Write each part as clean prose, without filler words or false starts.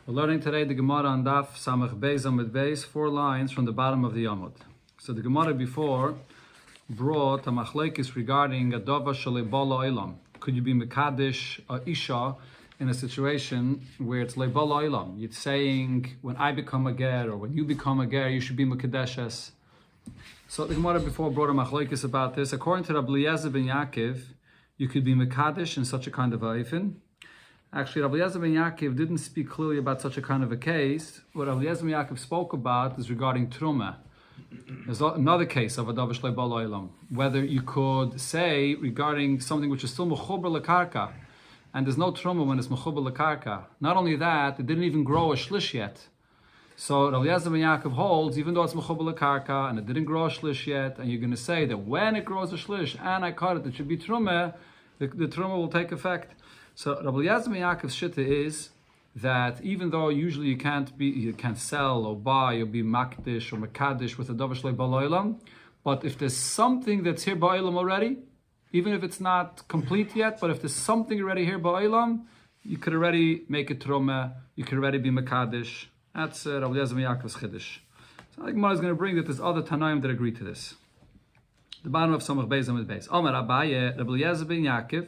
We're learning today the Gemara on Daf Samach Beis Amud Beis, 4 lines from the bottom of the Yamud. So the Gemara before brought a machlekes regarding a dava shele bala olam. Could you be mekadesh a isha in a situation where it's lebala olam? You're saying when I become a ger or when you become a ger, you should be mekadeshes. So the Gemara before brought a machlekes about this. According to Rabbi Eliezer ben Yaakov, you could be mekadesh in such a kind of a eifin. Actually, Rabbi Eliezer ben Yaakov didn't speak clearly about such a kind of a case. What Rabbi Eliezer ben Yaakov spoke about is regarding truma. There's another case of a davar shlei bala olam, whether you could say regarding something which is still mechuber lekarka, and there's no truma when it's mechuber lekarka. Not only that, it didn't even grow a shlish yet. So Rabbi Eliezer ben Yaakov holds, even though it's mechuber lekarka and it didn't grow a shlish yet, and you're going to say that when it grows a shlish and I cut it should be truma, the truma will take effect. So Rabbi Eliezer ben Yaakov's shitta is that even though usually you can't sell or buy or be makdish or mekadish with a davar shlei bala olam, but if there's something that's here ba'olam already, even if it's not complete yet, but if there's something already here ba'olam, you could already make it troma, you could already be mekadish. That's Rabbi Eliezer ben Yaakov's chiddush. So I think Gemara is going to bring that there's other Tanaim that agree to this. The bottom of Samach Beis Amud Beis. Omer Abaye, Rabbi Eliezer ben Yaakov,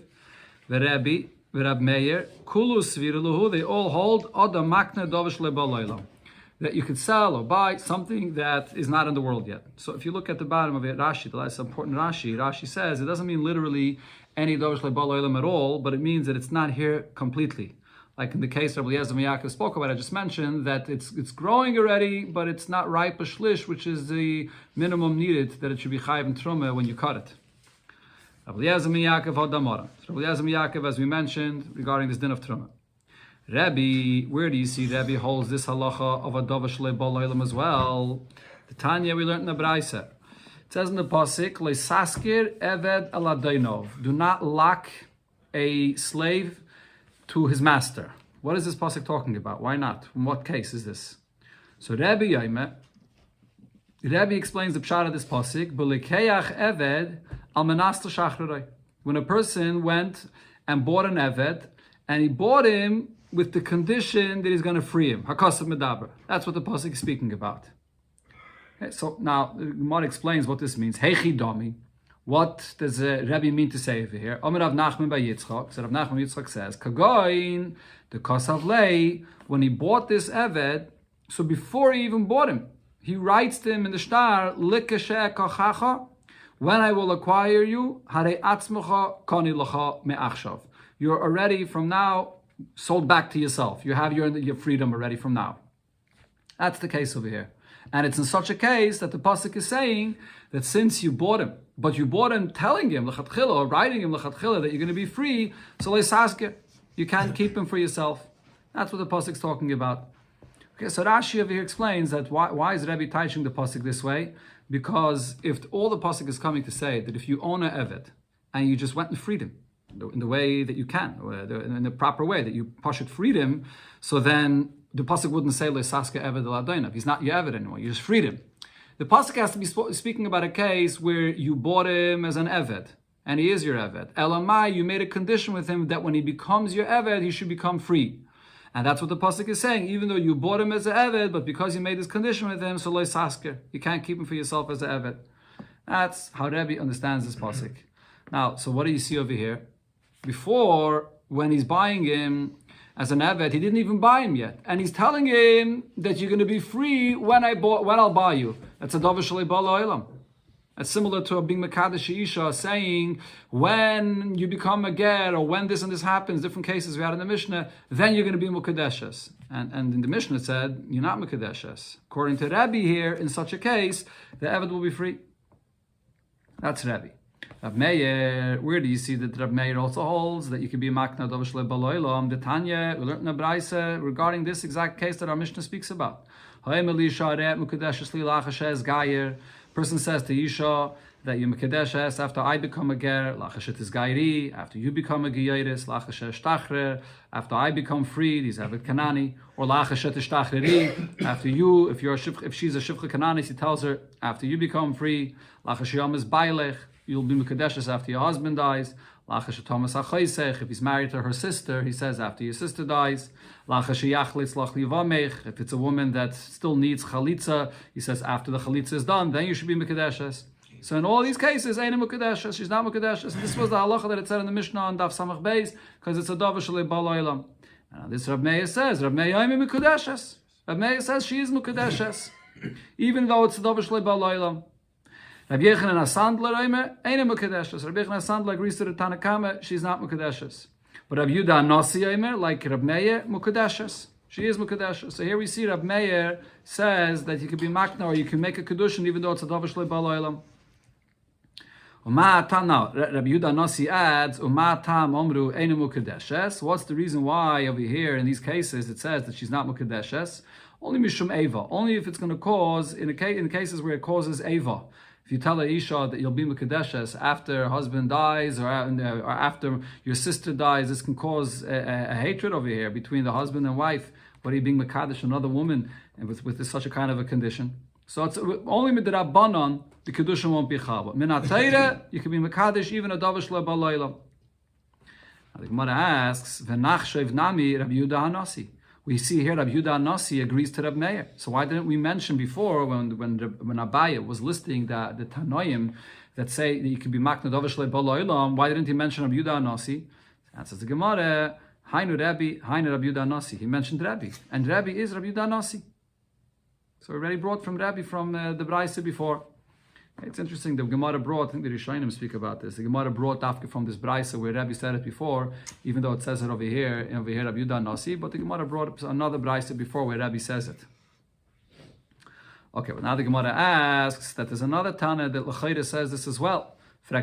v'Rabbi Rab Meir, Kulus Viraluhu, they all hold Adam Makna Davar shlei bala olam, that you could sell or buy something that is not in the world yet. So if you look at the bottom of it, Rashi, the last important Rashi says it doesn't mean literally any davar shlei bala olam at all, but it means that it's not here completely. Like in the case Rabbi Eliezer ben Yaakov spoke about, I just mentioned that it's growing already, but it's not ripe a shlish, which is the minimum needed that it should be chayiv and truma when you cut it. Rabbi Eliezer ben Yaakov Hadamara. Rabbi Eliezer ben Yaakov, as we mentioned, regarding this din of truma. Rabbi, where do you see Rabbi holds this halacha of a davar shlei bala olam as well? The Tanya we learned in the Braisa. It says in the pasuk, "Leisaskir eved aladainov." Do not lock a slave to his master. What is this pasuk talking about? Why not? In what case is this? So Rabbi explains the pshat of this pasuk. B'lekeach eved al menastel shachrarei. When a person went and bought an eved, and he bought him with the condition that he's going to free him. Hakasav medaber. That's what the pasuk is speaking about. Okay, so now the Gemara explains what this means. Heichi domi. What does Rabbi mean to say over here? Omer Rav Nachman by Yitzchak. So Rav Nachman Yitzchak says, Kagoin the kasav lei. When he bought this eved, so before he even bought him, he writes to him in the shtar, Likashe kachacha. When I will acquire you, Hare atzmucha kani lacha me'achshav. You're already from now sold back to yourself. You have your freedom already from now. That's the case over here. And it's in such a case that the pasuk is saying that since you bought him, but you bought him telling him l'chatchila or writing him l'chatchila that you're going to be free, so leisaske, you can't keep him for yourself. That's what the pasuk is talking about. Okay, so Rashi over here explains that why is Rebbe teaching the pasuk this way? Because if all the pasuk is coming to say that if you own an eved and you just went and freed him in the way that you can, or in the proper way that you pashut freed him, so then the pasuk wouldn't say leisaske eved l'adainav. He's not your eved anymore. You just freed him. The pasuk has to be speaking about a case where you bought him as an eved and he is your eved. Elamai, you made a condition with him that when he becomes your eved, he should become free. And that's what the pasuk is saying. Even though you bought him as an eved, but because you made this condition with him, so lo sasker, you can't keep him for yourself as an eved. That's how Rebbe understands this pasuk. Now, so what do you see over here? Before, when he's buying him as an eved, he didn't even buy him yet, and he's telling him that you're going to be free when I'll buy you. That's a davar shlei bala olam. That's similar to being Mekadesh Isha saying, when you become a ger, or when this and this happens, different cases we had in the Mishnah, then you're going to be Mukadeshes. And in the Mishnah it said, you're not Mukadeshes. According to Rabbi here, in such a case, the Eved will be free. That's Rabbi. Rav Meir, where do you see that Rav Meir also holds that you can be Makna Davar shlei bala olam? The Tanya, we learned in the Braisa regarding this exact case that our Mishnah speaks about. Person says to Isha that you mekadeshes after I become a ger, lachashet is gairi, after you become a geiris, lachashet shtachrer, after I become freed, he's avid kanani, or lachashet is shtachreri, after you, if she's a shivcha kanani, he tells her, after you become free, lachashet is bailech, you'll be mekadeshes after your husband dies, If he's married to her sister, he says after your sister dies. If it's a woman that still needs chalitza, he says after the chalitza is done, then you should be mekadeshes. So in all these cases, ain't mekadeshes. She's not mekadeshes. This was the halacha that it said in the Mishnah on Daf Samach Beis, because it's a davar shalei bal olam. And this Rab Meir says, Rab Meir ain't mekadeshes. Rab Meir says she is mekadeshes, even though it's a davar shalei bal olam. Rabbi Yechanan Asandler ain't mekadeshes. Rabbi Yechanan Asandler agrees to the Tanakama, she's not mekadeshes. But Rabbi Yudah Nasi like Rab Meir, mekadeshes. She is mekadeshes. So here we see Rab Meir says that you can be makna or you can make a Kidushin even though it's a davar shalei bal olam. Now, Rabbi Yudah Nasi adds, omru ein mekadeshes. What's the reason why over here in these cases it says that she's not mekadeshes? Only mishum eva. Only if it's going to cause in cases where it causes eva. If you tell a isha that you'll be mekadeshes after her husband dies or after your sister dies, this can cause a hatred over here between the husband and wife. What are you being mekadesh another woman and with such a kind of a condition? So it's only midrabanan the kedushin won't be chaba. Min ha'Torah you can be mekadesh even a davar shalei bal olam. The Gemara asks, v'nachshev nami Rabbi Yudah Hanasi. We see here Rabbi Yudah Nasi agrees to Rabbi Meir. So why didn't we mention before when Abaye was listing the Tanoim that say that you can be makna davar shalei bal olam? Why didn't he mention Rabbi Yudah Nasi? Answers the Gemara, Hainu Rabbi Yudah Nasi. He mentioned Rabbi, and Rabbi is Rabbi Yudah Nasi. So we already brought from Rabbi from the Braisa before. It's interesting, the Gemara brought, I think the Rishonim speak about this, the Gemara brought after from this Braisa where Rabbi said it before, even though it says it over here Rabbi Yudah Nasi, but the Gemara brought another Braisa before where Rabbi says it. Okay, well now the Gemara asks that there's another Tana that L'chayre says this as well. Why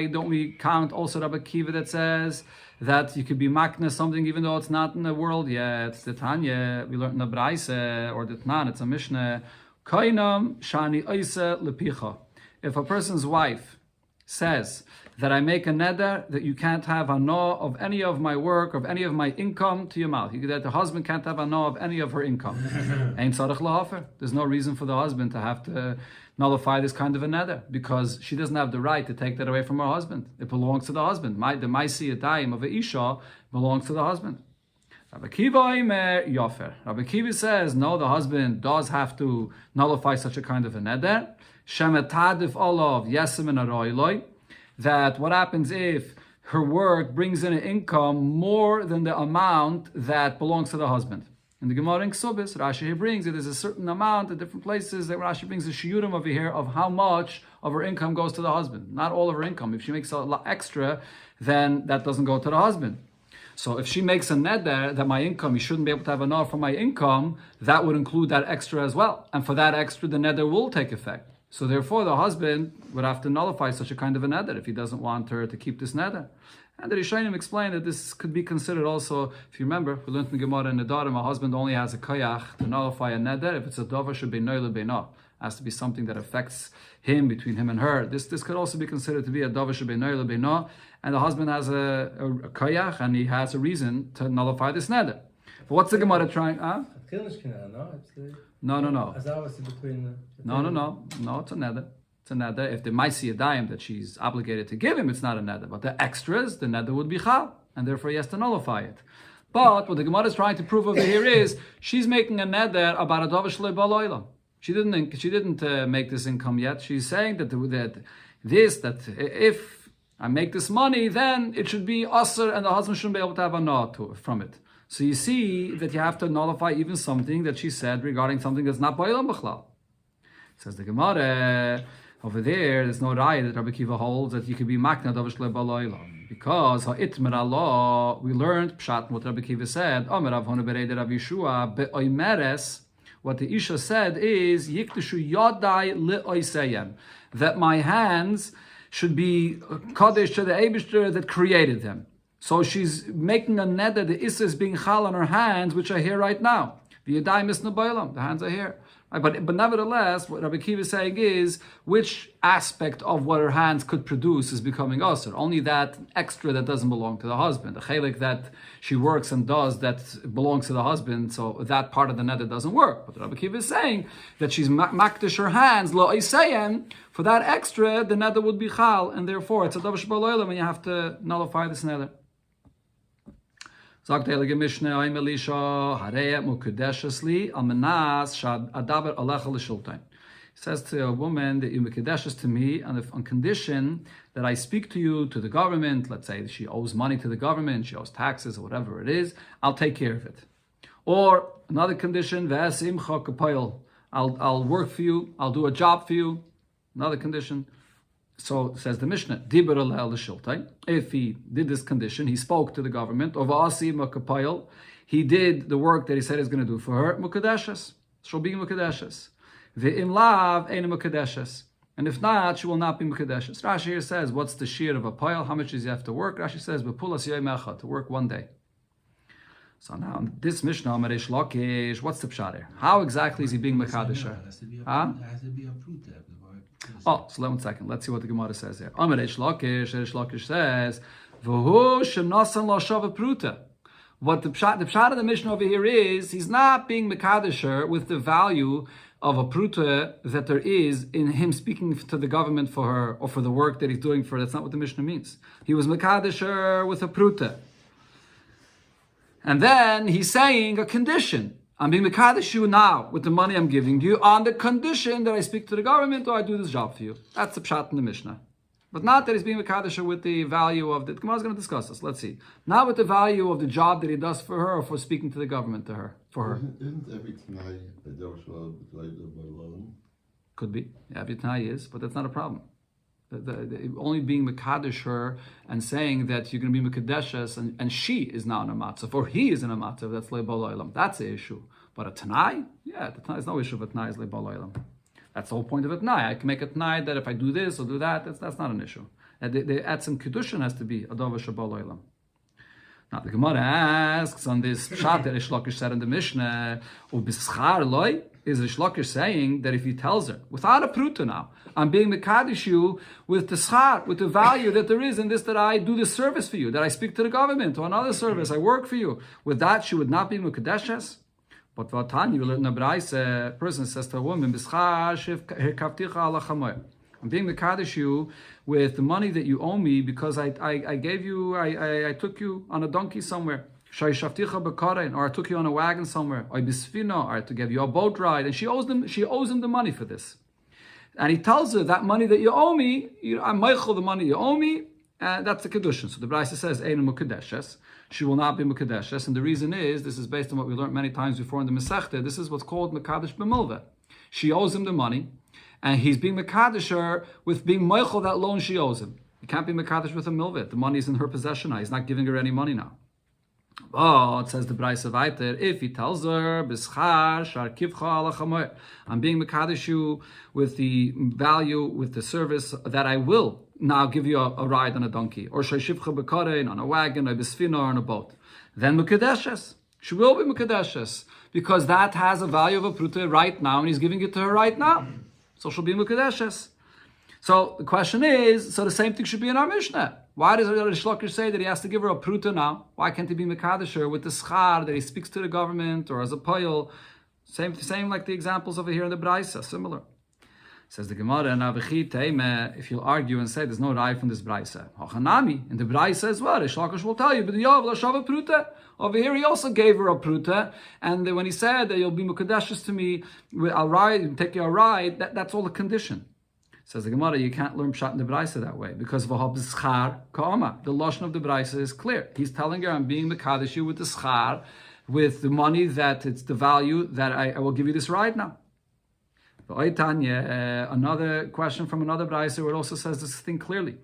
don't we count also Rabbi Akiva that says that you could be makna something even though it's not in the world yet? It's the Tanya, we learned in the Braisa, or the Tnan, it's a Mishnah. Kainam shani oise lepicha. If a person's wife says that I make a neder that you can't have hana of any of my work, of any of my income to your mouth, that the husband can't have hana of any of her income. Ein tzarich lahafer. There's no reason for the husband to have to nullify this kind of a neder because she doesn't have the right to take that away from her husband. It belongs to the husband. The maisi adayim of a isha belongs to the husband. Rabbi Akiva says, no, the husband does have to nullify such a kind of a neder. Shemetadif olav yesim and aroiloi. That what happens if her work brings in an income more than the amount that belongs to the husband. In the Gemara in Ksubis, Rashi brings it is a certain amount at different places that Rashi brings a shiurim over here of how much of her income goes to the husband. Not all of her income. If she makes a lot extra, then that doesn't go to the husband. So if she makes a neder that my income, you shouldn't be able to have enough for my income, that would include that extra as well. And for that extra, the neder will take effect. So therefore, the husband would have to nullify such a kind of a neder if he doesn't want her to keep this neder. And the Rishonim explained that this could be considered also, if you remember, we learned in the Gemara in the Nedarim, a husband only has a koyach to nullify a neder if it's a davar shebeino lebeino. Has to be something that affects him, between him and her. This could also be considered to be a davar shebeino lebeino, and the husband has a koyach and he has a reason to nullify this neder. But what's the Gemara trying? No. No, it's a neder. It's a neder. If the maisi adayim that she's obligated to give him, it's not a neder. But the extras, the neder would be chal, and therefore he has to nullify it. But what the Gemara is trying to prove over here is she's making a neder about a davar shalei bal olam. She didn't make this income yet. She's saying that if I make this money, then it should be usher, and the husband shouldn't be able to have a nod from it. So you see that you have to nullify even something that she said regarding something that's not ba'ilam b'chlal. Says the Gemara, over there's no raya that Rabbi Akiva holds that you could be makna davar shalei bal olam. Because ha'itmer Allah, we learned pshat what Rabbi Akiva said, Omer Rav Huna bereid Rav Yeshua be'oimeres, what the Isha said is, yikdushu yadai li'oiseyem, that my hands should be kadesh to the Eibishter that created them. So she's making a neder, the Issa is being chal on her hands, which are here right now. The yadayim is nabaylam. The hands are here. Right? But nevertheless, what Rabbi Akiva is saying is, which aspect of what her hands could produce is becoming usher? Only that extra that doesn't belong to the husband. The chelik that she works and does that belongs to the husband, so that part of the neder doesn't work. But Rabbi Akiva is saying that she's makdish her hands, lo isayim, for that extra, the neder would be chal, and therefore it's a davar shebal olam, and you have to nullify this neder. Sagt der Mishnah, Oim Elisha, Harei Mukadeshes li, Almanas Shad Adaber Alecha L'Shultain. He says to a woman that you Mukadeshes to me on condition that I speak to you, to the government. Let's say she owes money to the government, she owes taxes or whatever it is. I'll take care of it. Or another condition, V'esimcha Kapayil. I'll work for you. I'll do a job for you. Another condition. So says the Mishnah, Diber alel l'shiltai. If he did this condition, he spoke to the government. Or v'asi makapayil, he did the work that he said he's going to do for her. Mukadeshes, she'll be mukadeshes. Ve'im lav ein mukadeshes, and if not, she will not be mukadeshes. Rashi here says, what's the shear of a payil? How much does he have to work? Rashi says, b'pulas yomecha, to work one day. So now this Mishnah, Amaresh Lakish, what's the pshat here? How exactly is he being mukadesher? Has to be approved. Oh, so 1 second. Let's see what the Gemara says here. Amar Reish Lakish says, "V'hu shenasan lo shava pruta." What the pshat of the Mishnah over here is, he's not being mekadesher with the value of a pruta that there is in him speaking to the government for her or for the work that he's doing for her. That's not what the Mishnah means. He was mekadesher with a pruta, and then he's saying a condition. I'm being mekadesh you now with the money I'm giving you on the condition that I speak to the government or I do this job for you. That's the pshat in the Mishnah. But not that he's being mekadesh with the value of the Gemara is going to discuss this. Let's see. Not with the value of the job that he does for her or for speaking to the government for her. Isn't every Tanai a Doshua alone? Could be. Yeah, every Tanai is, but that's not a problem. The only being mekadesh her and saying that you're going to be mekadeshes and she is now in a matzav or he is in a matzav, that's leibal olam. That's the issue. But a tanai, yeah, the tanai is no issue of a tanai is leibal olam. That's the whole point of a tanai. I can make a tanai that if I do this or do that, that's not an issue. And the atzim Kidushin has to be a davar shebal olam. Now the Gemara asks on this pshat that Reish Lakish said in the Mishnah, u'bischar loy, is Reish Lakish saying that if he tells her, without a pruta now, I'm being mekadesh you with the schar, with the value that there is in this, that I do this service for you, that I speak to the government or another service, I work for you. With that, she would not be mekadeshes. But Vatan, you learn in the Brais, a person says to a woman, bischar shiv kavticha ala chamoy. I'm being mekadesh you with the money that you owe me because I gave you, I took you on a donkey somewhere. Or I took you on a wagon somewhere. Or I to give you a boat ride. And she owes him the money for this. And he tells her that money that you owe me, I'm meichel the money you owe me, and that's the Kidushin. So the Brisa says, Ein mukadeshes. She will not be mukadeshes. And the reason is, this is based on what we learned many times before in the Masechta, this is what's called mekadesh b'milveh. She owes him the money, and he's being mekadesher with being meichel that loan she owes him. He can't be mekadesh with a milveh. The money is in her possession now. He's not giving her any money now. Oh, it says the Brisa weiter, if he tells her, B'schar shar kivcha ala chamoy, I'm being mekadesh you with the value, with the service that I will now give you a ride on a donkey, or shayshivcha b'karein, on a wagon, or b'sfina, or on a boat. Then mekadeshes. She will be mekadeshes, because that has a value of a pruta right now, and he's giving it to her right now. So she'll be mekadeshes. So the question is, so the same thing should be in our Mishnah. Why does Reish Lakish say that he has to give her a pruta now? Why can't he be mekadesher with the schar that he speaks to the government or as a payil? Same like the examples over here in the Braisa, similar. Says the Gemara, if you'll argue and say there's no rai from this Braisa. Hachanami, in the Braisa as well, Reish Lakish will tell you, but the Yov l'shava pruta. Over here he also gave her a pruta, and when he said that you'll be mekadeshes to me, I'll ride, take you a ride, that's all the condition. Says the Gemara, you can't learn pshat in the Braisa that way, because v'hab schar ka'ama. The lashon of the Braisa is clear. He's telling her, I'm being mekadesh you with the schar, with the money that it's the value that I will give you this ride now. Another question from another Braisa where it also says this thing clearly.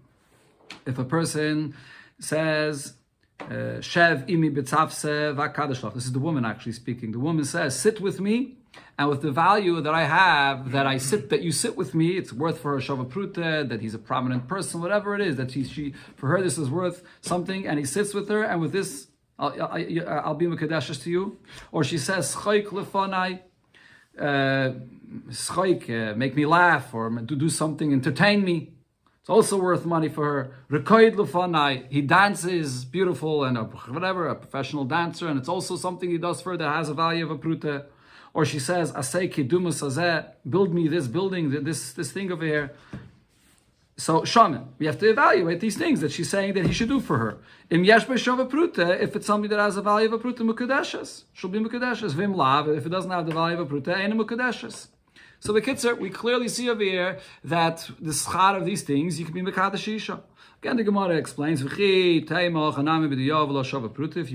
If a person says, Shev imi b'tzavse v'akadesh, this is the woman actually speaking. The woman says, sit with me, and with the value that I have, that you sit with me, it's worth for her shava pruta, that he's a prominent person, whatever it is, that she for her this is worth something, and he sits with her, and with this I'll be Mekadeshes to you. Or she says, Schoik lefanai, make me laugh, or do something, entertain me. It's also worth money for her. Rekoid lefanai, he dances beautiful and a professional dancer, and it's also something he does for her that has a value of a prute. Or she says, Asei kidumas hazeh, build me this building, this thing over here. So shaman, we have to evaluate these things that she's saying that he should do for her. Im yesh b'shava prute, if it's something that has a value of a prute, mukadeshes, she'll be mukadeshes. Vim lav, if it doesn't have the value of a prute, ain't a mukadeshes. So Bekitzer, we clearly see over here that the schar of these things, you can be mekadesh isha. Again, the Gemara explains, if you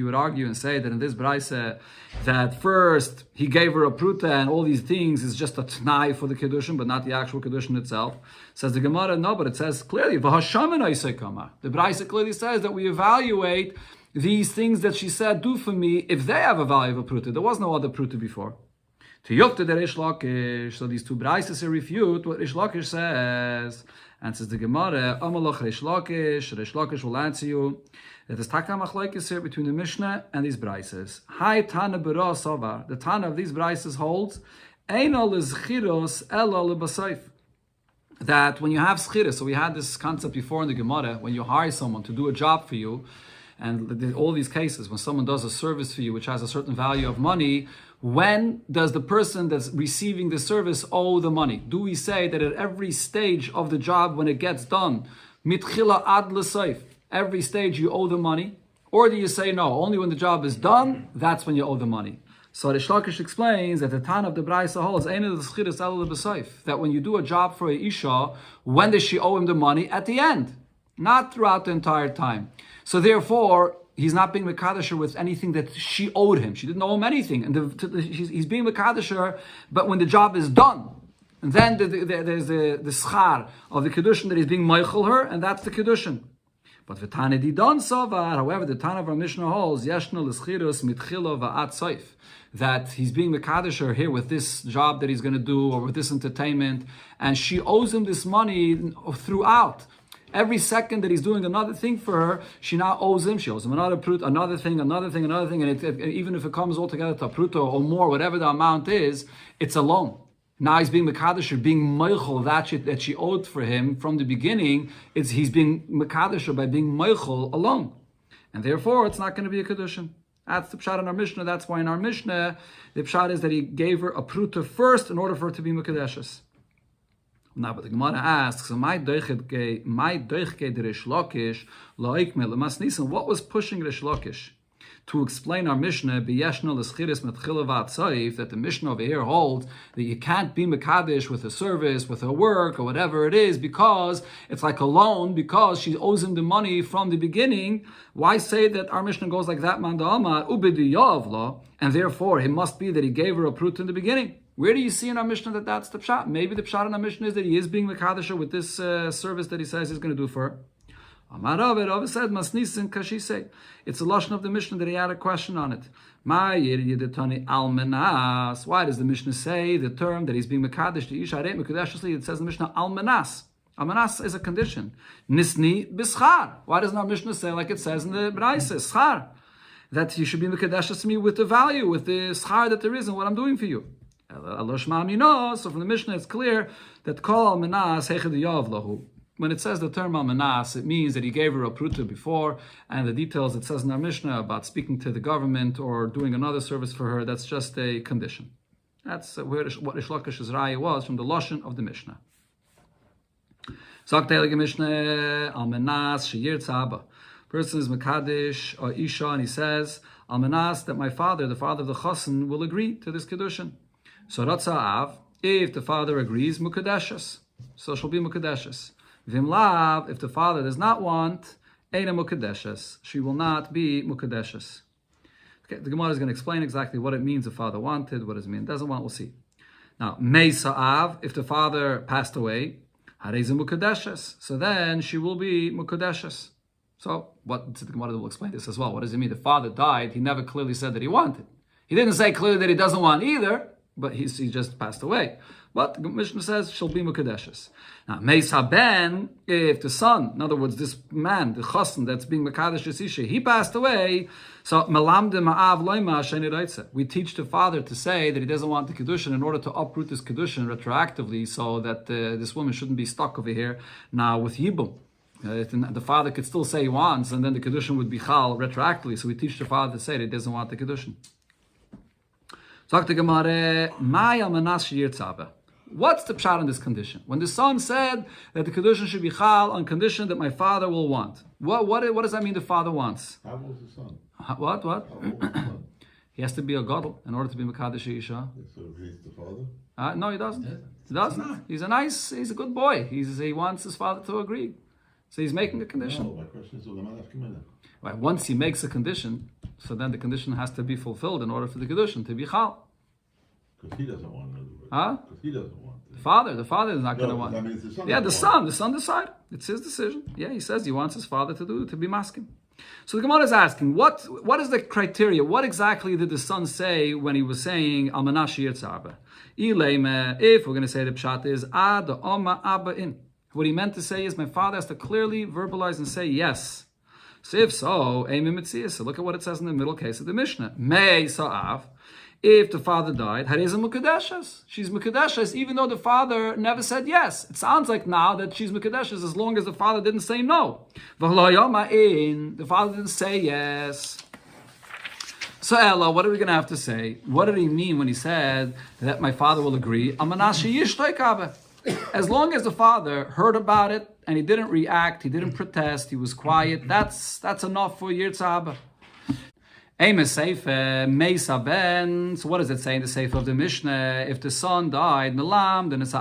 would argue and say that in this brayse that first he gave her a pruta and all these things is just a t'nai for the Kidushin, but not the actual Kidushin itself, says the Gemara, no, but it says clearly, the brayse clearly says that we evaluate these things that she said, do for me, if they have a value of a pruta. There was no other pruta before. To Yokta the Rish Lakish, so these two brayses refute what Rish Lakish says. And says the Gemara, Amalach Rish Lakish will answer you that there's taka machlokes here between the Mishnah and these brayses. Hai Tana B'ra Savar, the Tana of these brayses holds, Eino l'zchiros ela l'basayf. That when you have schiros, so we had this concept before in the Gemara, when you hire someone to do a job for you, and all these cases, when someone does a service for you which has a certain value of money, when does the person that's receiving the service owe the money? Do we say that at every stage of the job when it gets done, mitchila ad l'seif, every stage you owe the money? Or do you say no, only when the job is done, that's when you owe the money? So Rish Lakish explains that the Tana of the Brayse holds that when you do a job for a Isha, when does she owe him the money? At the end, not throughout the entire time. So therefore, he's not being Mekadesher with anything that she owed him. She didn't owe him anything. And he's being Mekadesher, but when the job is done, and then there's the schar of the Kidushin that he's being Meichel her, and that's the Kidushin. But the Tana di Don Savar, however, the Tana of our Mishnah holds, Yeshna l'schirus mitchilo va'at soif, that he's being Mekadesher here with this job that he's going to do, or with this entertainment, and she owes him this money throughout. Every second that he's doing another thing for her, she now owes him. She owes him another prut, another thing, and even if it comes all together to a prut or more, whatever the amount is, it's a loan. Now he's being Mekadesher, being Meichel, that she owed for him from the beginning. He's being Mekadesher by being Meichel alone. And therefore, it's not going to be a Kidushin. That's the pshat in our Mishnah. That's why in our Mishnah, the pshat is that he gave her a pruta first in order for her to be Mekadeshes. Now, but the Gemara asks, what was pushing Rish Lakish to explain our Mishnah, that the Mishnah over here holds that you can't be Mekadesh with a service, with her work, or whatever it is, because it's like a loan, because she owes him the money from the beginning. Why say that our Mishnah goes like that, and therefore it must be that he gave her a prut in the beginning? Where do you see in our Mishnah that that's the pshat? Maybe the pshat in our Mishnah is that he is being Mekadesher with this service that he says he's going to do for her. Amar Rav said, Masnisin Kashise. It's a lashon of the Mishnah that he had a question on it. Why does the Mishnah say the term that he's being Mekadesh to Isha? It says in the Mishnah Almanas. Almanas is a condition. Nisni b'schar. Why doesn't our Mishnah say like it says in the Brayse, schar? That you should be Mekadesh to me with the value, with the schar that there is and what I'm doing for you. So from the Mishnah it's clear that kol almanas hechad yav lahu. When it says the term almanas, it means that he gave her a pruta before, and the details it says in our Mishnah about speaking to the government or doing another service for her, that's just a condition. That's what Rish Lakish's raya was from the lashon of the Mishnah. Sagt the Mishnah, almanas sheyir tzaba. Person is mekadesh or isha, and he says almanas that my father, the father of the chassan, will agree to this Kidushin. So Ratza Av, if the father agrees, Mukadeshes. So she'll be Mukadeshes. Vim Lav, if the father does not want, Eina Mukadeshes. She will not be Mukadeshes. Okay, the Gemara is going to explain exactly what it means the father wanted, what does it mean doesn't want, we'll see. Now, Meisa Av, if the father passed away, Hareza Mukadeshes. So then she will be Mukadeshes. So, the Gemara will explain this as well. What does it mean? The father died, he never clearly said that he wanted. He didn't say clearly that he doesn't want either, but he just passed away. But the Mishnah says she'll be Mekadeshes. Now, Meisa Ben, if the son, in other words, this man, the chassan that's being Mekadesh Isha, he passed away, so Melamde Ma'av Loima Sheni Reitze. We teach the father to say that he doesn't want the Kidushin in order to uproot this Kidushin retroactively so that this woman shouldn't be stuck over here now with Yibum. The father could still say he wants, and then the Kidushin would be Chal retroactively. So we teach the father to say that he doesn't want the Kidushin. What's the pshat in this condition? When the son said that the Kidushin should be Chal on condition that my father will want. What does that mean the father wants? How old is the son? What? How old is the son? He has to be a gadol in order to be Mekadesh Isha. So he's the father? No, he doesn't. He doesn't. He's a good boy. He wants his father to agree. So he's making a condition. No, my question is, right, once he makes a condition, so then the condition has to be fulfilled in order for the Kidushin to be Chal. Because he doesn't want it. Huh? Because he doesn't want it. The father is not going to want it. That means the son. Yeah, the son decided. It's his decision. Yeah, he says he wants his father to be masking. So the Gemara is asking, what is the criteria? What exactly did the son say when he was saying Almanash Yitzarba? If we're going to say the pshat is Ad Oma Abba In. What he meant to say is my father has to clearly verbalize and say yes. So if so, so look at what it says in the middle case of the Mishnah. May Sa'av. If the father died, Harizah Mukadeshes. She's Mukadeshes even though the father never said yes. It sounds like now that she's Mukadeshes as long as the father didn't say no. The father didn't say yes. So Ella, what are we going to have to say? What did he mean when he said that my father will agree? As long as the father heard about it and he didn't react, he didn't protest, he was quiet, that's enough for Yitzhak. So what does it say in the Sefer of the Mishnah? If the son died, then it's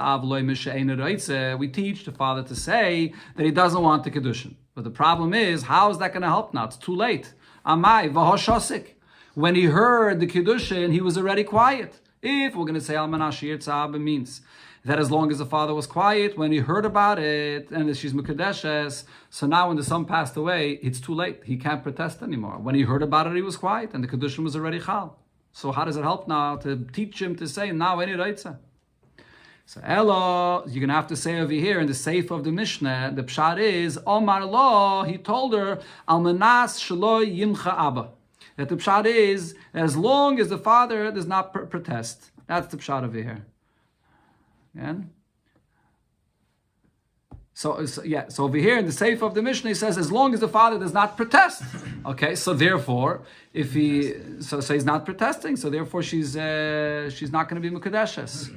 we teach the father to say that he doesn't want the Kidushin. But the problem is, how is that going to help now? It's too late. When he heard the Kidushin, he was already quiet. If we're going to say Almanash Yitzhak means that as long as the father was quiet, when he heard about it, and she's Mekadeshes, so now when the son passed away, it's too late. He can't protest anymore. When he heard about it, he was quiet, and the Kidushin was already Chal. So how does it help now to teach him to say, now any Reitza? So Elo, you're going to have to say over here in the Sefer of the Mishnah, the Pshat is, Omar Lo, he told her, Almanas Shelo Yimcha Abba. That the Pshat is, as long as the father does not protest. That's the Pshat over here. And so over here in the Sefer of the Mishnah, he says, as long as the father does not protest. Okay, so therefore, if he so he's not protesting, so therefore she's not going to be Mukadeshes.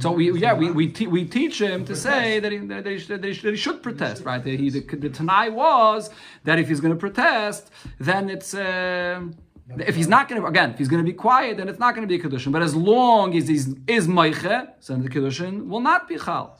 So we teach him to say that he should protest, right? The Tanai was that if he's going to protest, then it's. If he's not going to, again, if he's going to be quiet, then it's not going to be a Kidushin. But as long as he's Meiche, so the Kidushin will not be Chal.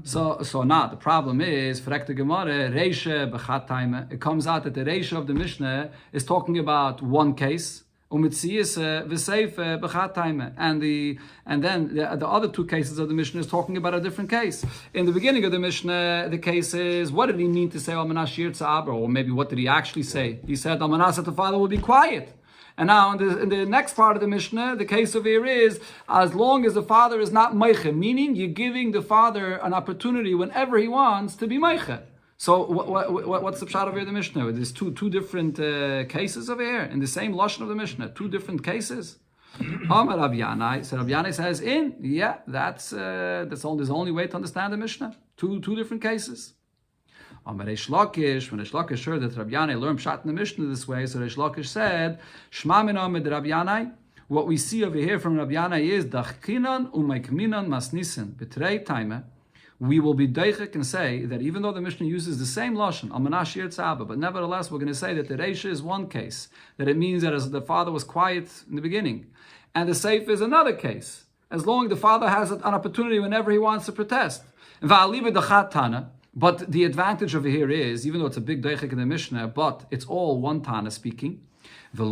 So now the problem is, Frekte Gemara, Reisha B'chat Taime. It comes out that the Reisha of the Mishnah is talking about one case, Umitziyas V'Seif B'chat Taime, and then the other two cases of the Mishnah is talking about a different case. In the beginning of the Mishnah, the case is, what did he mean to say Almanash Yitzhak, or maybe what did he actually say? He said Almanash that the father will be quiet. And now in the next part of the Mishnah, the case of here is, as long as the father is not meiche, meaning you're giving the father an opportunity whenever he wants to be meiche. So what's the pshat over here in the Mishnah? There's two different cases over here in the same lashon of the Mishnah, two different cases. Amar Rav Yanai, so Rav Yanai says, that's the only way to understand the Mishnah. Two different cases. When Reish Lakish heard that Rabbi Yanai learned Pshat in the Mishnah this way, so Reish Lakish said, Shma min Amid Rabbi Yanai. What we see over here from Rabbi Yanai is, Dachkinan umaikminan masnisen, betrei taime. We will be deichik and say that even though the Mishnah uses the same lashon, Almanash Yitzhak, but nevertheless we're going to say that the Reisha is one case, that it means that as the father was quiet in the beginning, and the Seif is another case, as long as the father has an opportunity whenever he wants to protest. Va'aliva dachat tana. But the advantage over here is, even though it's a big deichik in the Mishnah, but it's all one Tana speaking. And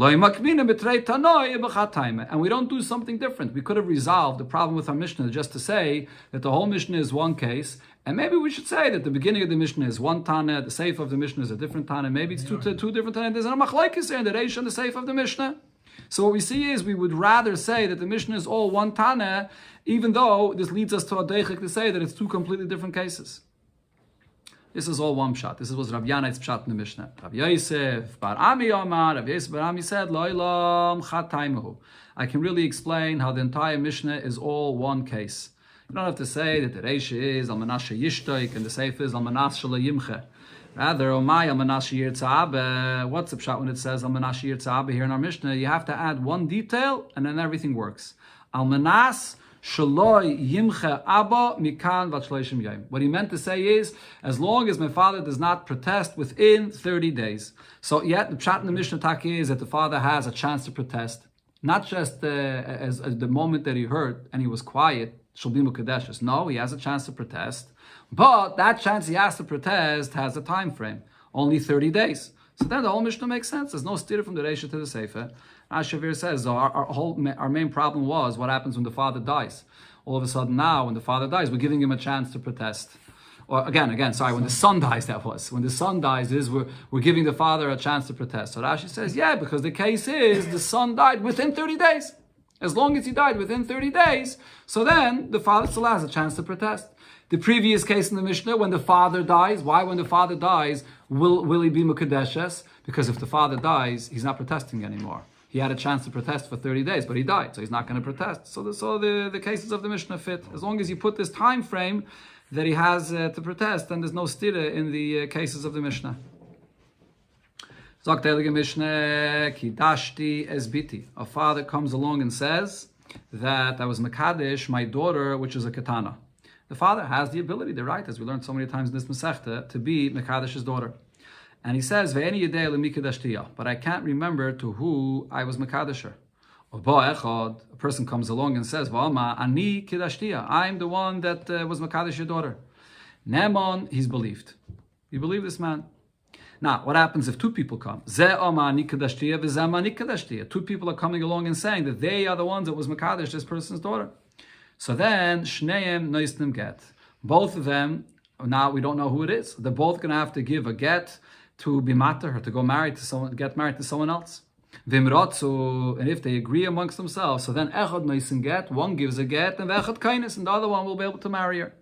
we don't do something different. We could have resolved the problem with our Mishnah just to say that the whole Mishnah is one case, and maybe we should say that the beginning of the Mishnah is one Tana, the Seif of the Mishnah is a different Tana, maybe it's two different Tana. There's a machlokes here in the Reish and the Seif of the Mishnah. So what we see is we would rather say that the Mishnah is all one Tana, even though this leads us to a deichik to say that it's two completely different cases. This is all one pshat. This was Rav Yanait's pshat in the Mishnah. Rav Yosef Bar Ami Omar, Rav Yosef Bar Ami said, Lo'ilam Chataimahu. I can really explain how the entire Mishnah is all one case. You don't have to say that the Reisha is Al Menashe Yishtoik and the Seif is Al Menashe Yimche. Rather, Omai Al Menashe Yirtzaabe. What's the pshat when it says Al Menashe Yirtzaabe here in our Mishnah? You have to add one detail and then everything works. Al Menas Shaloi Yimche Abba Mikan Vat Shloishim Yom. What he meant to say is, as long as my father does not protest within 30 days. So yet the pshat in the Mishnah Taki is that the father has a chance to protest. Not just as the moment that he heard and he was quiet, Shalbimu Kadeshes. No, he has a chance to protest. But that chance he has to protest has a time frame. Only 30 days. So then the whole Mishnah makes sense. There's no steer from the Reisha to the Sefer. Shavir says, our main problem was what happens when the father dies. All of a sudden now, when the father dies, we're giving him a chance to protest. Or when the son dies, that was. When the son dies, we're giving the father a chance to protest. So Rashi says, yeah, because the case is the son died within 30 days. As long as he died within 30 days, so then the father still has a chance to protest. The previous case in the Mishnah, when the father dies, why when the father dies, will he be Mukadeshes? Because if the father dies, he's not protesting anymore. He had a chance to protest for 30 days, but he died, so he's not going to protest. So the cases of the Mishnah fit. As long as you put this time frame that he has to protest, then there's no stira in the cases of the Mishnah. Sagt Heilige Mishnah, Kidashti esbiti. A father comes along and says that I was Mekadesh, my daughter, which is a katana. The father has the ability, the right, as we learned so many times in this Masechta, to be Mekadesh's daughter. And he says, Ve'eni yedei lemikadashtiya, but I can't remember to who I was Mekadesher. A person comes along and says, V'alma ani kidashtiya, I'm the one that was Mekadesh your daughter. Nemon, he's believed. You believe this man? Now, what happens if two people come? Two people are coming along and saying that they are the ones that was Mekadesh this person's daughter. So then, Shneim noisnim get. Both of them, now we don't know who it is. They're both going to have to give a get to be mater her, to go married to someone, get married to someone else. Vimrotzu, and if they agree amongst themselves, so then echad noisim get, one gives a get, and echad kainis, and the other one will be able to marry her.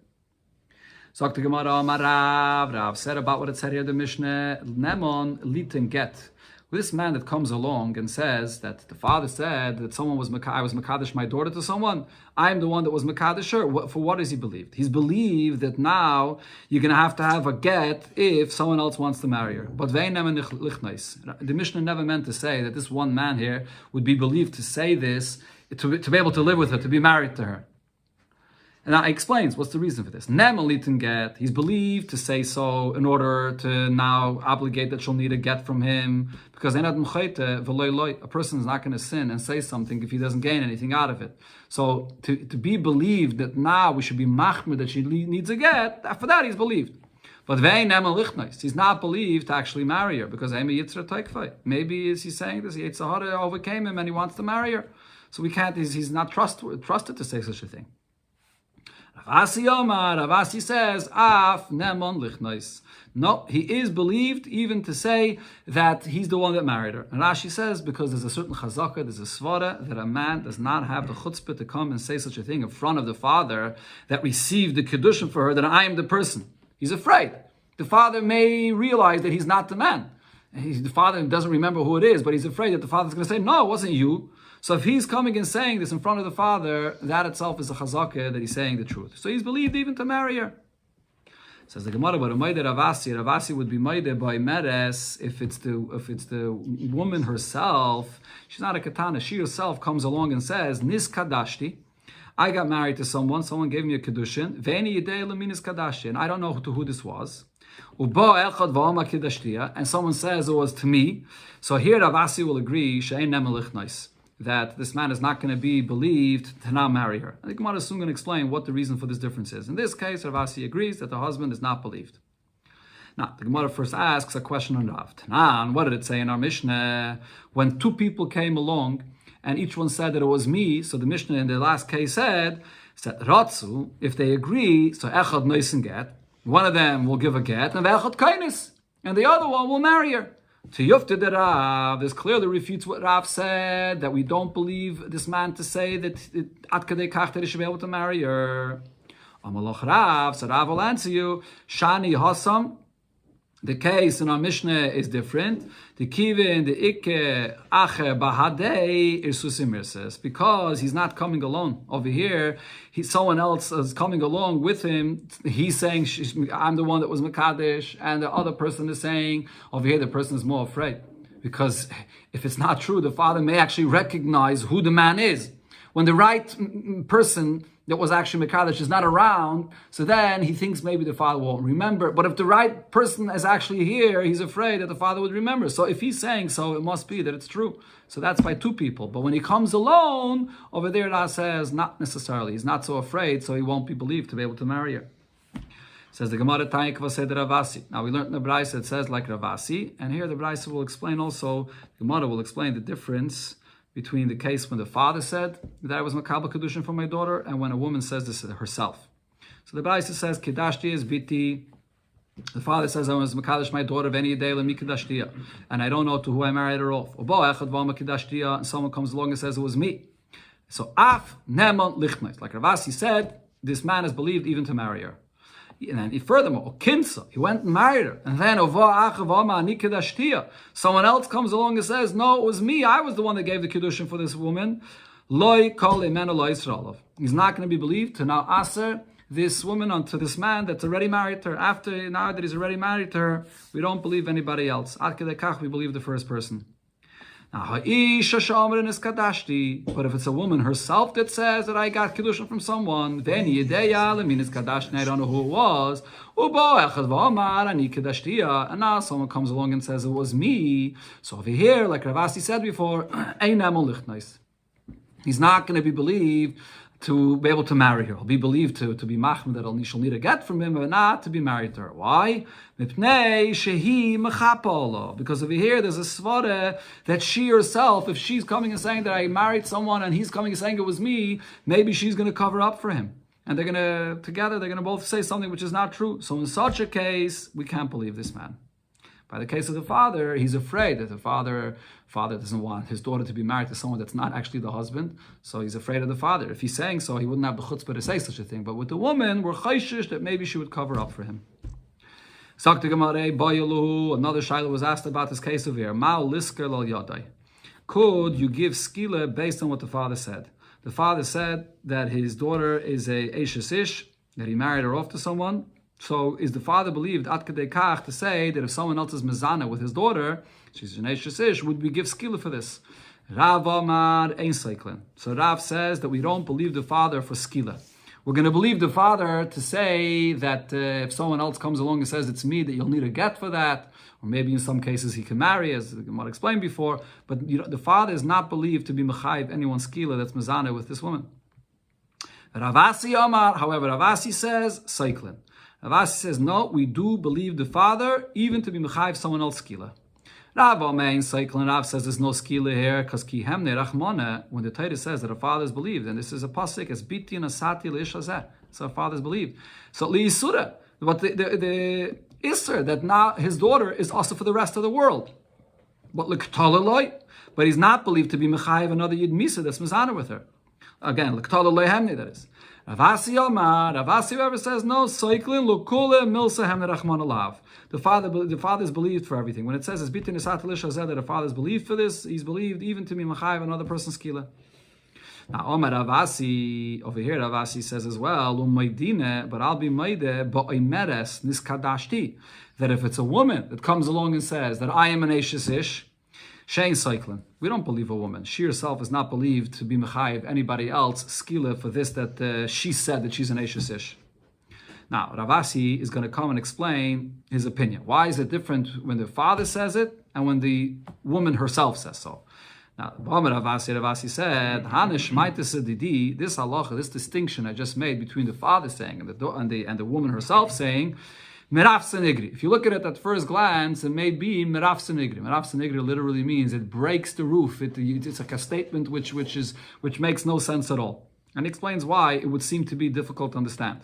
So the Gemara, Rav said about what it said here in the Mishnah, Nemon litin get. This man that comes along and says that the father said that someone was I was Mekadesh my daughter to someone, I'm the one that was Mekadesh her. For what is he believed? He's believed that now you're going to have a get if someone else wants to marry her. But the Mishnah never meant to say that this one man here would be believed to say this, to be able to live with her, to be married to her. And now he explains what's the reason for this. Nemalitin get, he's believed to say so in order to now obligate that she'll need a get from him, because a person is not going to sin and say something if he doesn't gain anything out of it. So to be believed that now we should be machmir that she needs a get, for that he's believed. But he's not believed to actually marry her, because maybe he's saying this, Yitzhahara overcame him and he wants to marry her. So we can't, he's not trusted to say such a thing. Ravasi says, Af Nemon Lichnois. No, he is believed even to say that he's the one that married her. And Rashi says, because there's a certain chazaka, there's a svara, that a man does not have the chutzpah to come and say such a thing in front of the father that received the Kidushin for her, that I am the person. He's afraid. The father may realize that he's not the man. The father doesn't remember who it is, but he's afraid that the father's going to say, no, it wasn't you. So if he's coming and saying this in front of the father, that itself is a chazakah that he's saying the truth. So he's believed even to marry her. Says the Gemara, but Ravasi would be maide by meres if it's the woman herself. She's not a katana. She herself comes along and says, Nis kadashti. I got married to someone gave me a Kidushin. Ve'eni yedei leminis kadashti. And I don't know to who this was. And someone says it was to me. So here Ravasi will agree, she'ein nemelichnois, that this man is not going to be believed to now marry her. I think Gemara is soon going to explain what the reason for this difference is. In this case, Ravasi agrees that the husband is not believed. Now, the Gemara first asks a question on Rav Tanan. What did it say in our Mishnah? When two people came along and each one said that it was me, so the Mishnah in the last case said Ratzu, if they agree, so Echad Noisen get, one of them will give a get, and Echad Kainis, and the other one will marry her. To Yufta de Rav, this clearly refutes what Rav said, that we don't believe this man to say that Ad Kadei Kach that he should be able to marry her. Amalach Rav, so Rav will answer you, Shani Hassam, the case in our Mishnah is different. The Kivin, the Ikke, Ache, Bahadei, Irsusim says, because he's not coming alone. Over here, someone else is coming along with him. He's saying, I'm the one that was Mekadesh, and the other person is saying, over here, the person is more afraid. Because if it's not true, the father may actually recognize who the man is. When the right person that was actually Mekadesh is not around, so then he thinks maybe the father won't remember. But if the right person is actually here, he's afraid that the father would remember. So if he's saying so, it must be that it's true. So that's by two people. But when he comes alone, over there Ra says, not necessarily. He's not so afraid, so he won't be believed to be able to marry her. Says the Gemara Text Ravasi. Now we learned in the Braisa it says like Ravasi, and here the Braisa will explain also, the Gemara will explain the difference between the case when the father said that I was makabel Kidushin for my daughter, and when a woman says this herself. So the Braisa says, Kidashti is biti. The father says, I was makadesh my daughter of any day, and I don't know to who I married her off. And someone comes along and says it was me. So af neman lichtnais, like Ravasi said, this man is believed even to marry her. And then furthermore, Kinsa, he went and married her. And then someone else comes along and says, no, it was me. I was the one that gave the Kidushin for this woman. He's not going to be believed to now aser this woman onto this man that's already married to her. After now that he's already married to her, we don't believe anybody else. Ad kedei kach, we believe the first person. Now, but if it's a woman herself that says that I got Kidushin from someone, then I don't know who it was, and now someone comes along and says it was me. So over here, like Ravasi said before, he's not going to be believed to be able to marry her. He'll be believed to be machmir that she'll need a get from him, but not to be married to her. Why? Because over here there's a svara that she herself, if she's coming and saying that I married someone and he's coming and saying it was me, maybe she's going to cover up for him. And they're going to both say something which is not true. So in such a case, we can't believe this man. By the case of the father, he's afraid that the father doesn't want his daughter to be married to someone that's not actually the husband. So he's afraid of the father. If he's saying so, he wouldn't have the chutzpah to say such a thing. But with the woman, we're chayshish that maybe she would cover up for him. Another shaila was asked about this case of here. Could you give skila based on what the father said? The father said that his daughter is a eishes ish, that he married her off to someone. So is the father believed at kedei kach to say that if someone else is mezana with his daughter, she's an eishes ish, would we give skila for this? Rav Amar ein cyclin. So Rav says that we don't believe the father for skila. We're going to believe the father to say that if someone else comes along and says it's me, that you'll need a get for that, or maybe in some cases he can marry, as the Gemara explained before. But the father is not believed to be mechayiv anyone's skila that's mezana with this woman. Ravasi Amar, however, Ravasi says cyclin. Ravasi says, no, we do believe the father, even to be mechayiv someone else skila. Rav Amein Cyclin Rav says there's no skila here, because ki hemne rachmana, when the Torah says that a father is believed, and this is a pasuk, as biti and asati l'ishazeh, so a father is believed. So li'isura, but the isser that now his daughter is also for the rest of the world. But l'ktalaloi, but he's not believed to be mechayiv another yid misa that's mizana with her. Again, l'ktalaloi hemne, that is. Ravasi Omar, Ravasi whoever says no, Soiklin Lukule Milsa Hemne Rachman Alav. The father is believed for everything. When it says that the father is believed for this, he's believed even to be Machayev another person's skila. Now Omar Ravasi, over here Ravasi says as well, but I'll be Maide Ba'oimeres Niskadashti, that if it's a woman that comes along and says that I am an Eishes Ish, Shein Cyclin. We don't believe a woman. She herself is not believed to be mechayiv anybody else skila for this that she said that she's an eishes ish. Now Ravasi is going to come and explain his opinion. Why is it different when the father says it and when the woman herself says so? Now Ravasi said, Hanish Maitis this halacha, this distinction I just made between the father saying and the woman herself saying. Meraf Senigri. If you look at it at first glance, it may be Meraf Senigri. Meraf Senigri literally means it breaks the roof. It's like a statement which makes no sense at all. And explains why it would seem to be difficult to understand.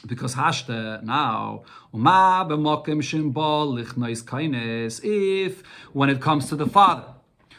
Because hashte now, uma b'mokim shimbol lichnois kaines. If when it comes to the father,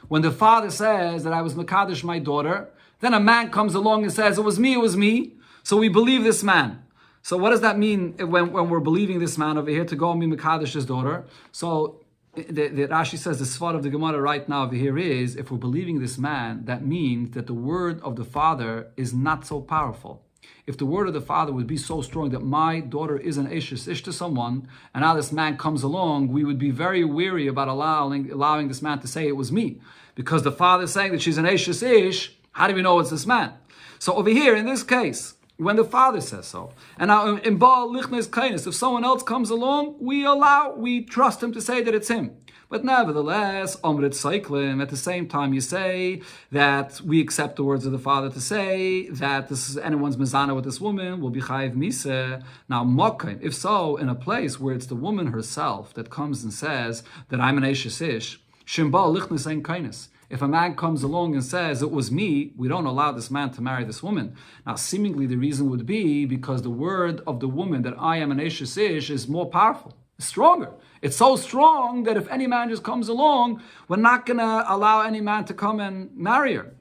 when the father says that I was mekadosh my daughter, then a man comes along and says it was me. So we believe this man. So what does that mean when we're believing this man over here to go and be mekadosh his daughter? So the Rashi says the svar of the Gemara right now over here is, if we're believing this man, that means that the word of the father is not so powerful. If the word of the father would be so strong that my daughter is an ish to someone, and now this man comes along, we would be very weary about allowing this man to say it was me. Because the father is saying that she's an ish, how do we know it's this man? So over here, in this case, when the father says so, and now in Baal Lichnes Kainis, if someone else comes along, we trust him to say that it's him. But nevertheless, Omrit Cyclim, at the same time you say that we accept the words of the father to say that this is anyone's mezana with this woman, will be chayiv miseh. Now, Mokaim, if so, in a place where it's the woman herself that comes and says that I'm an Eishes Ish, Shimbal Lichnes Ein Kainis. If a man comes along and says, it was me, we don't allow this man to marry this woman. Now, seemingly the reason would be because the word of the woman that I am an Eishes Ish is more powerful, stronger. It's so strong that if any man just comes along, we're not going to allow any man to come and marry her.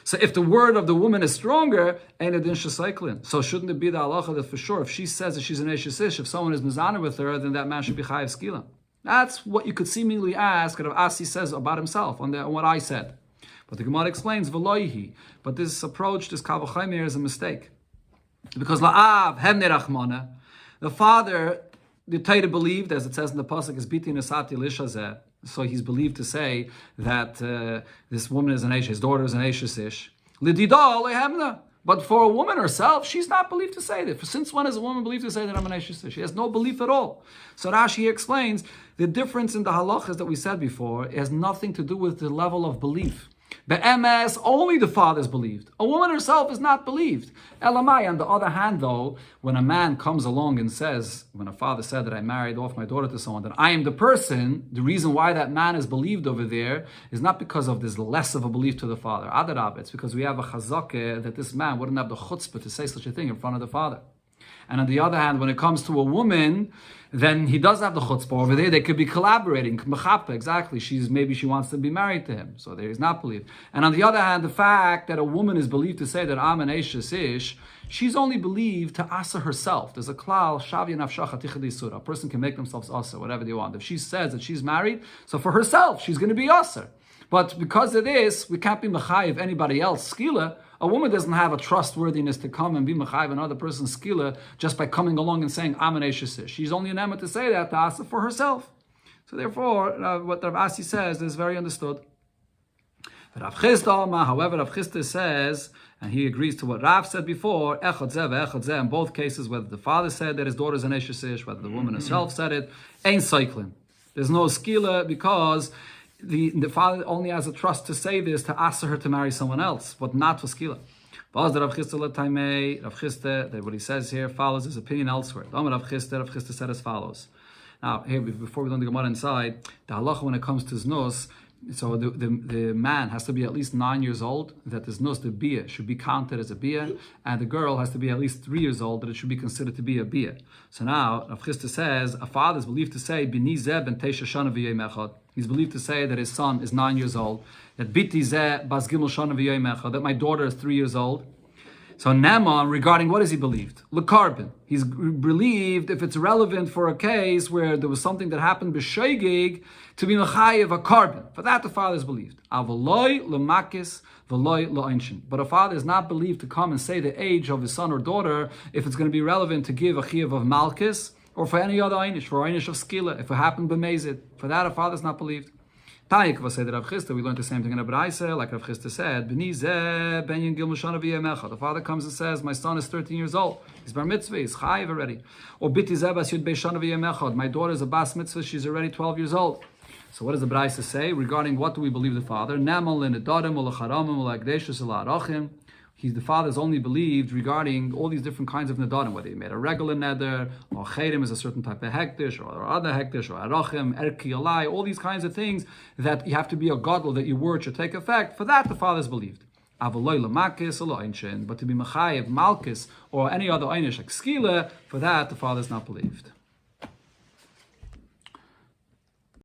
So if the word of the woman is stronger, ain't it in shesaiklin? So shouldn't it be the halacha that for sure, if she says that she's an Eishes Ish, if someone is mizana with her, then that man should be chayiv skila? That's what you could seemingly ask Rav Asi says about himself on what I said. But the Gemara explains, V'loihi. But this approach, this kavachaymer, is a mistake. Because la'av hemne rachmana, the father, the Torah believed, as it says in the pasuk, is biti nesati lishazeh. So he's believed to say that this woman is an Eish, his daughter is an Eishes Ish. L'dida lehemna. But for a woman herself, she's not believed to say that. Since when is a woman believed to say that I'm an Eishes Ish? She has no belief at all. So Rashi explains the difference in the halachas that we said before has nothing to do with the level of belief. Be'emes, only the father is believed. A woman herself is not believed. Elamai, on the other hand, though, when a man comes along and says, when a father said that I married off my daughter to someone, that I am the person, the reason why that man is believed over there is not because of this less of a belief to the father. Adarab, it's because we have a chazakeh that this man wouldn't have the chutzpah to say such a thing in front of the father. And on the other hand, when it comes to a woman, then he does have the chutzpah over there. They could be collaborating. Exactly. Maybe she wants to be married to him. So there he's not believed. And on the other hand, the fact that a woman is believed to say that I'm an Eishes Ish, she's only believed to asa herself. There's a klal, shavya nafshacha tichadi surah. A person can make themselves asa, whatever they want. If she says that she's married, so for herself, she's going to be asa. But because of this, we can't be mechayiv anybody else. Skila, a woman doesn't have a trustworthiness to come and be mechayiv another person's skila just by coming along and saying, I'm an Eishes Ish. She's only an emma to say that to asa for herself. So therefore, what Rav Asi says is very understood. Rav Chisda, however, Rav Chisda says, and he agrees to what Rav said before, echad zeh ve'echad zeh, in both cases, whether the father said that his daughter is an Eishes Ish, whether the woman herself said it, ain't cycling. There's no skila because the father only has a trust to say this to ask her to marry someone else, but not for skila. Rav Chisda, what he says here follows his opinion elsewhere. Rav Chisda said as follows. Now, here, before we learn the Gemara inside, the halacha when it comes to znus, so the man has to be at least 9 years old, that the znus, the bia, should be counted as a bia, and the girl has to be at least 3 years old, that it should be considered to be a bia. So now, Rav Chisda says, a father is believed to say, Bini zeh ben teisha shana v'yom echad. He's believed to say that his son is 9 years old, that biti zeh bas gimel shana v'yom echad, that my daughter is 3 years old. So Naaman, regarding what is he believed? Lekarbin. He's believed if it's relevant for a case where there was something that happened b'shoigig to be mechayev a carbon. For that the father is believed. Avaloi lemakis v'loi le'einshin. But a father is not believed to come and say the age of his son or daughter if it's going to be relevant to give a chiyuv of malchus or for any other einish, for einish of skila, if it happened b'mezid. For that a father is not believed. Taik was said that Rav Chisda, we learned the same thing in a Braisa, like Rav Chisda said, B'ni zeh ben yin gil mushana v'yom echad. The father comes and says, my son is 13 years old. He's bar mitzvah, he's chayiv already. Or biti zeh bas yud beishana v'yom echad. My daughter is a bas mitzvah, she's already 12 years old. So what does the Braisa say regarding what do we believe the father? Namal l'nedarim u'lecharamim u'la'agdeshus u'la'arachim. The father is only believed regarding all these different kinds of nedarim, whether he made a regular neder, or chedim is a certain type of hektish, or other hektish, or arachim, erki alai, all these kinds of things that you have to be a gadol that your word should take effect. For that, the father is believed. But to be Mechayev, Malchus, or any other Einish like Skila, for that the father is not believed.